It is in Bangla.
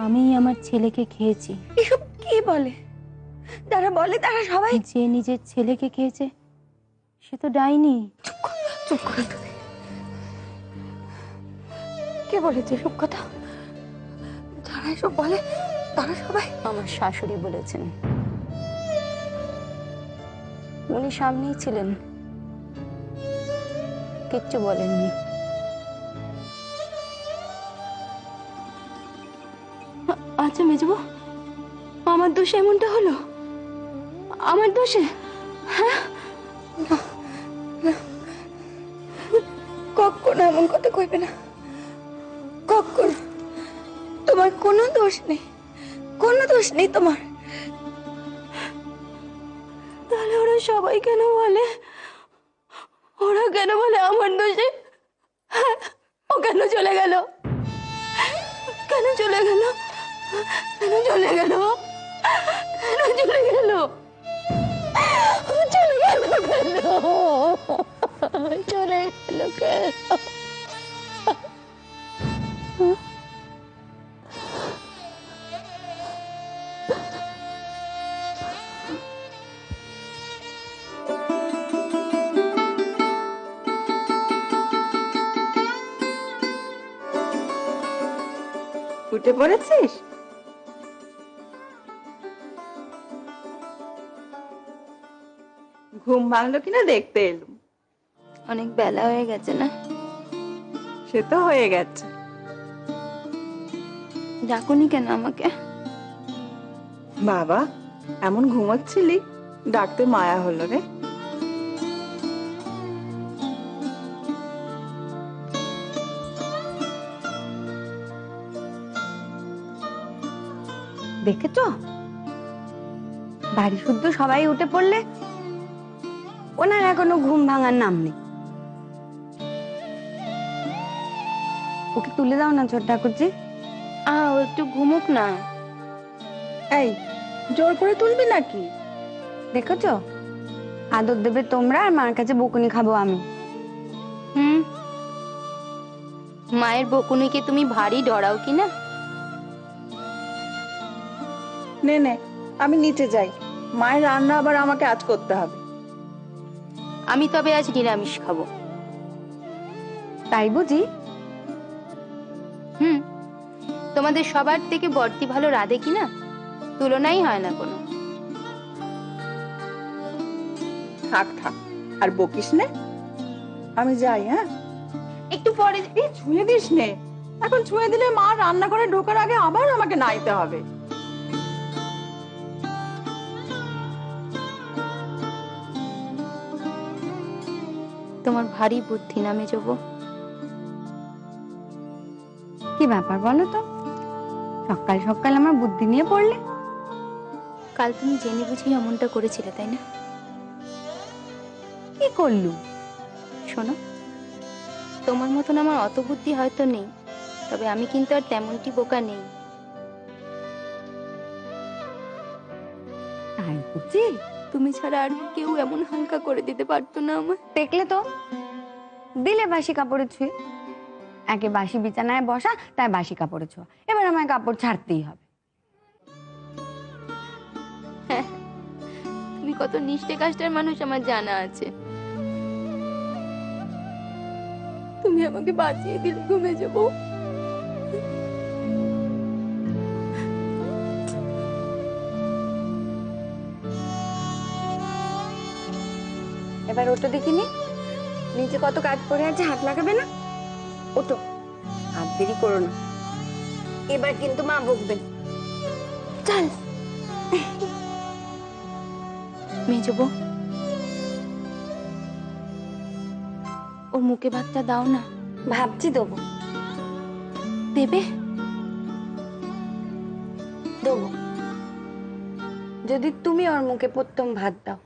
আমি আমার ছেলেকে খেয়েছি। এসব কি বলে? যারা বলে তারা সবাই। যে নিজের ছেলেকে খেয়েছে সে তো ডাইনি। চুপ করো তুমি। কে বলেছে এসব কথা? যারা এসব বলে তারা সবাই। আমার শাশুড়ি বলেছেন। উনি সামনেই ছিলেন, কিচ্ছু বলেননি। আচ্ছা মেজবু, আমার দোষে এমনটা হলো? আমার দোষে? হ্যাঁ, কখনো এমন কথা কইবে না, কখনো। তোমার কোনো দোষ নেই, কোনো দোষ নেই তোমার। তাহলে ওরা সবাই কেন বলে? ওরা কেন বলে আমার দোষে? ও কেন চলে গেল? কেন চলে গেল? কেন চলে গেল? কেন চলে গেল? চলে গেল কেন? চলে গেল কেন? উঠে পড়েছিস? ঘুম ভাঙলো কিনা দেখতে এলুম। অনেক বেলা হয়ে গেছে না? সে তো হয়ে গেছে। ডাকুনি কেন আমাকে? বাবা, এমন ঘুমোচ্ছিলি, ডাকতে মায়া হলো রে। দেখেছো, বাড়ি শুদ্ধ সবাই উঠে পড়লে ওনার এখনো ঘুম ভাঙার নাম নেই। ওকে তুলে দাও না ছোট ঠাকুরজি। ও একটু ঘুমুক না। এই, জোর করে তুলবি নাকি? দেখেছো, আদর দেবে তোমরা আর মার কাছে বকুনি খাবো আমি। মায়ের বকুনিকে তুমি ভারী ডরাও কি না? নে নে, আমি নিচে যাই, মায়ের রান্না আবার আমাকে আজ করতে হবে। আমি তবে আজ নিরামিষ খাবো। তাই বুঝি? তোমাদের সবার থেকে বর্তি ভালো রাধে কিনা, তুলনাই হয় না কোনো। থাক থাক, আর বকিস নে। আমি যাই। হ্যাঁ, একটু পরে। ছুঁয়ে দিস নে। এখন ছুঁয়ে দিলে মা রান্নাঘরে ঢোকার আগে আবার আমাকে নাইতে হবে। তোমার ভারী বুদ্ধি না মেজবো? কি ব্যাপার বলো তো, সকাল সকাল আমার বুদ্ধি নিয়ে পড়লে? কাল তুমি জেনে বুঝি এমনটা করেছিলে তাই না? কি করলু? শোনো, তোমার মতন আমার অত বুদ্ধি হয়তো নেই, তবে আমি কিন্তু আর তেমনটি বোকা নেই। তাই বুঝি? তুমি ছাড়া আর কেউ এমন হালকা করে দিতে পারতো না আমার। দেখলে তো, দিলে বাসি কাপড়ে ছুঁয়ে। একে বাসি বিছানায় বসা, তাই বাসি কাপড়ে ছোঁয়া। এবার আমায় কাপড় ছাড়তেই হবে। তুমি কত নিষ্ঠে কাষ্টের মানুষ আমার জানা আছে। তুমি আমাকে বাঁচিয়ে দিলে ঘুমে যাবো। এবার ওটো দেখিনি, নিচে কত কাজ পড়ে আছে, হাত লাগাবে না? ওটো, হাত দেরি করো না, এবার কিন্তু মা বকবেন। চল। মেজবো, ওর মুখে ভাতটা দাও না। ভাবছি দেবো। দেবে? দেবো, যদি তুমি ওর মুখে প্রথম ভাত দাও।